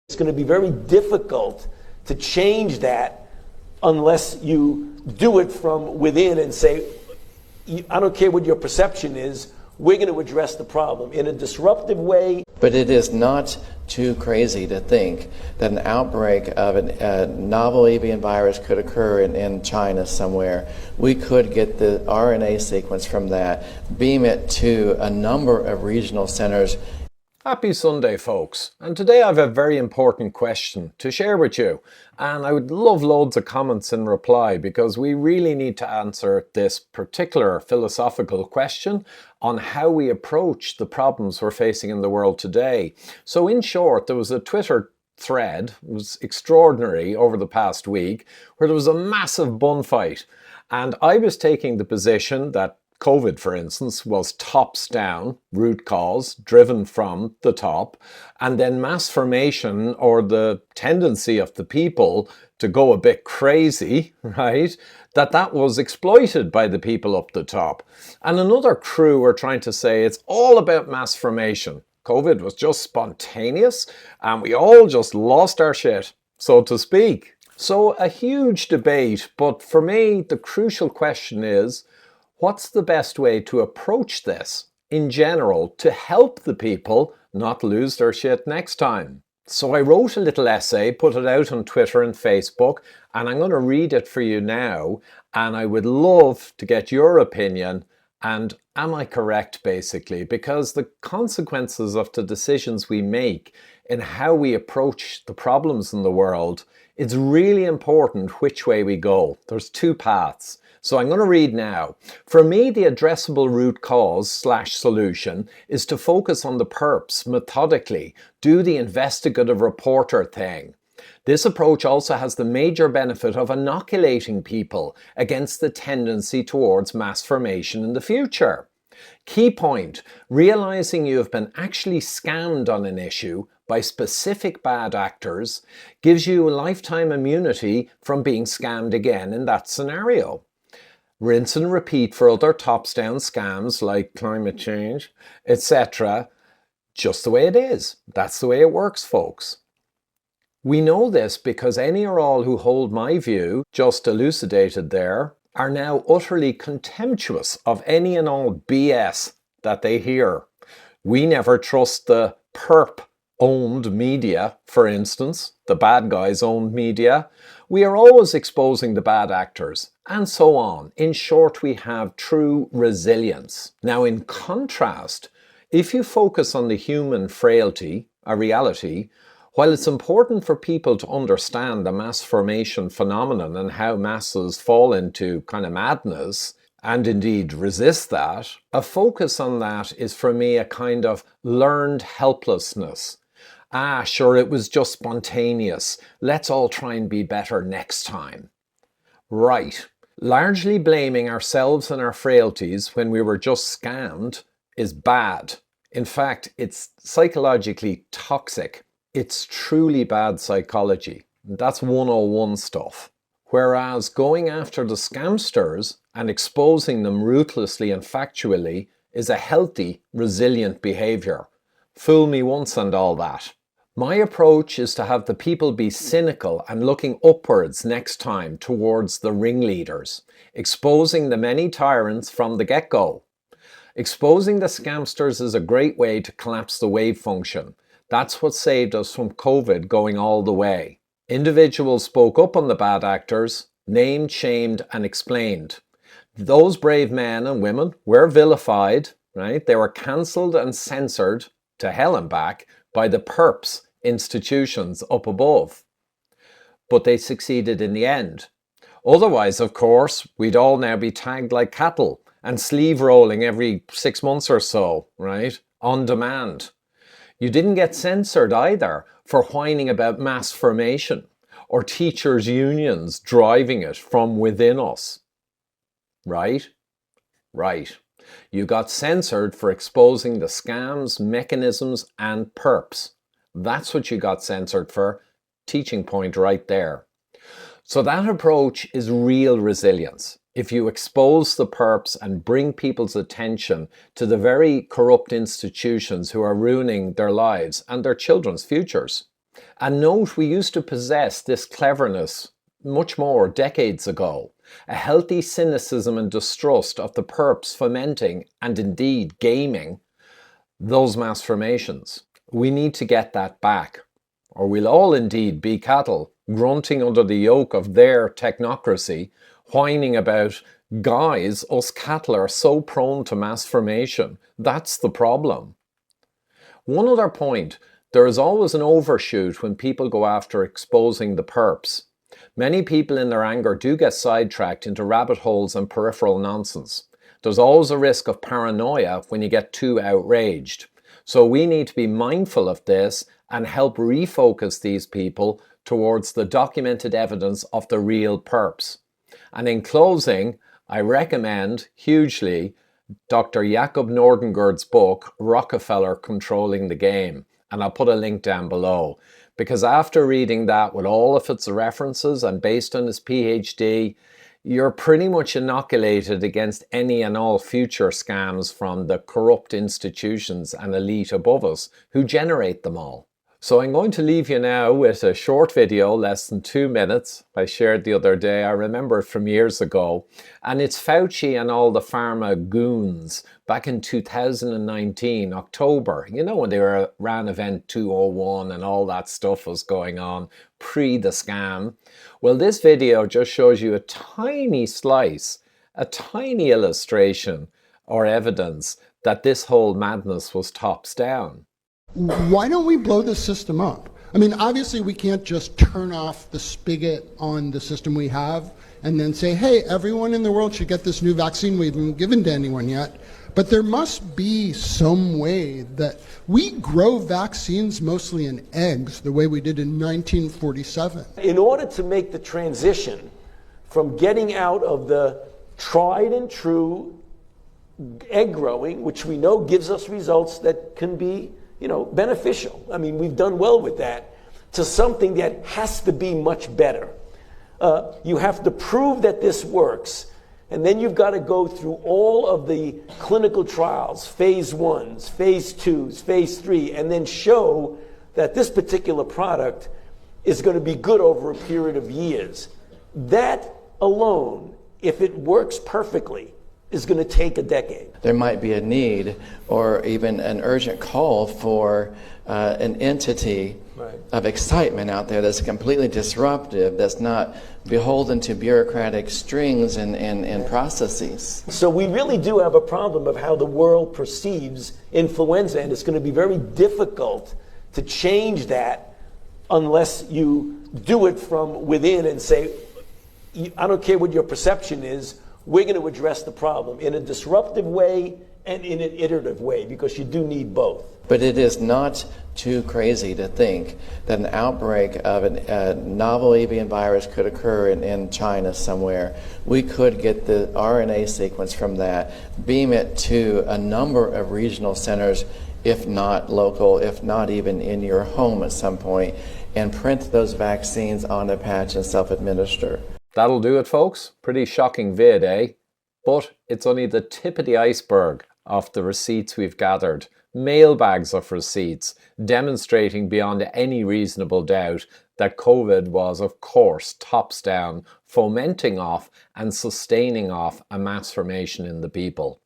It's going to be very difficult to change that unless you do it from within and say, I don't care what your perception is, we're going to address the problem in a disruptive way. But it is not too crazy to think that an outbreak of a novel avian virus could occur in China somewhere. We could get the RNA sequence from that, beam it to a number of regional centers. Happy Sunday, folks, and today I have a very important question to share with you, and I would love loads of comments in reply because we really need to answer this particular philosophical question on how we approach the problems we're facing in the world today. So in short, there was a Twitter thread, it was extraordinary over the past week, where there was a massive bun fight, and I was taking the position that COVID, for instance, was tops down, root cause, driven from the top, and then mass formation, or the tendency of the people to go a bit crazy, right, that was exploited by the people up the top. And another crew were trying to say it's all about mass formation. COVID was just spontaneous, and we all just lost our shit, so to speak. So a huge debate, but for me, the crucial question is, what's the best way to approach this in general to help the people not lose their shit next time? So I wrote a little essay, put it out on Twitter and Facebook, and I'm going to read it for you now, and I would love to get your opinion and am I correct, basically, because the consequences of the decisions we make in how we approach the problems in the world, it's really important which way we go. There's two paths. So I'm going to read now. For me, the addressable root cause / solution is to focus on the perps methodically, do the investigative reporter thing. This approach also has the major benefit of inoculating people against the tendency towards mass formation in the future. Key point, realizing you have been actually scammed on an issue by specific bad actors gives you lifetime immunity from being scammed again in that scenario. Rinse and repeat for other tops-down scams like climate change, etc. Just the way it is. That's the way it works, folks. We know this because any or all who hold my view, just elucidated there, are now utterly contemptuous of any and all BS that they hear. We never trust the perp-owned media, for instance, the bad guys-owned media. We are always exposing the bad actors, and so on. In short, we have true resilience. Now, in contrast, if you focus on the human frailty, a reality, while it's important for people to understand the mass formation phenomenon and how masses fall into kind of madness, and indeed resist that, a focus on that is for me a kind of learned helplessness. Ah, sure, it was just spontaneous. Let's all try and be better next time. Right. Largely blaming ourselves and our frailties when we were just scammed is bad. In fact, it's psychologically toxic. It's truly bad psychology. That's 101 stuff. Whereas going after the scamsters and exposing them ruthlessly and factually is a healthy, resilient behavior. Fool me once and all that. My approach is to have the people be cynical and looking upwards next time towards the ringleaders, exposing the many tyrants from the get-go. Exposing the scamsters is a great way to collapse the wave function. That's what saved us from COVID going all the way. Individuals spoke up on the bad actors, named, shamed, and explained. Those brave men and women were vilified, right? They were cancelled and censored to hell and back by the perps institutions up above. But they succeeded in the end. Otherwise, of course, we'd all now be tagged like cattle and sleeve rolling every 6 months or so, right? On demand. You didn't get censored either for whining about mass formation or teachers' unions driving it from within us. Right? Right. You got censored for exposing the scams, mechanisms, and perps. That's what you got censored for. Teaching point right there. So that approach is real resilience. If you expose the perps and bring people's attention to the very corrupt institutions who are ruining their lives and their children's futures. And note, we used to possess this cleverness much more decades ago. A healthy cynicism and distrust of the perps fomenting and indeed gaming those mass formations. We need to get that back, or we'll all indeed be cattle, grunting under the yoke of their technocracy, whining about, guys, us cattle are so prone to mass formation. That's the problem. One other point, there is always an overshoot when people go after exposing the perps. Many people in their anger do get sidetracked into rabbit holes and peripheral nonsense. There's always a risk of paranoia when you get too outraged. So we need to be mindful of this and help refocus these people towards the documented evidence of the real perps. And in closing, I recommend hugely Dr. Jakob Nordengerd's book, Rockefeller Controlling the Game. And I'll put a link down below. Because after reading that with all of its references and based on his PhD, you're pretty much inoculated against any and all future scams from the corrupt institutions and elite above us who generate them all. So I'm going to leave you now with a short video, less than 2 minutes, I shared the other day. I remember it from years ago. And it's Fauci and all the pharma goons back in 2019, October. You know, when they ran Event 201 and all that stuff was going on pre the scam. Well, this video just shows you a tiny slice, a tiny illustration or evidence that this whole madness was tops down. Why don't we blow the system up? I mean, obviously we can't just turn off the spigot on the system we have and then say, hey, everyone in the world should get this new vaccine we haven't given to anyone yet. But there must be some way that we grow vaccines mostly in eggs, the way we did in 1947. In order to make the transition from getting out of the tried and true egg growing, which we know gives us results that can be beneficial. I mean, we've done well with that, to something that has to be much better. You have to prove that this works, and then you've got to go through all of the clinical trials, phase 1s, phase 2s, phase 3, and then show that this particular product is going to be good over a period of years. That alone, if it works perfectly, is going to take a decade. There might be a need or even an urgent call for an entity of excitement out there that's completely disruptive, that's not beholden to bureaucratic strings and processes. So we really do have a problem of how the world perceives influenza, and it's going to be very difficult to change that unless you do it from within and say, I don't care what your perception is, we're going to address the problem in a disruptive way and in an iterative way, because you do need both. But it is not too crazy to think that an outbreak of a novel avian virus could occur in China somewhere. We could get the RNA sequence from that, beam it to a number of regional centers, if not local, if not even in your home at some point, and print those vaccines on a patch and self-administer. That'll do it, folks. Pretty shocking vid, eh? But it's only the tip of the iceberg of the receipts we've gathered. Mailbags of receipts demonstrating beyond any reasonable doubt that COVID was, of course, tops down, fomenting off and sustaining off a mass formation in the people.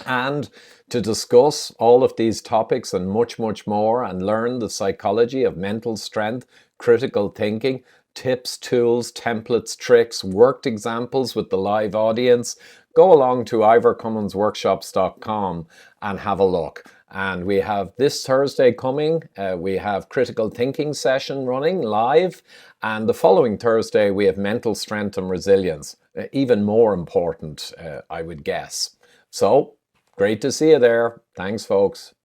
And to discuss all of these topics and much, much more, and learn the psychology of mental strength, critical thinking, tips, tools, templates, tricks, worked examples with the live audience, go along to ivorcummonsworkshops.com and have a look. And we have this Thursday coming, we have critical thinking session running live, and the following Thursday we have mental strength and resilience, even more important, I would guess. So, great to see you there. Thanks, folks.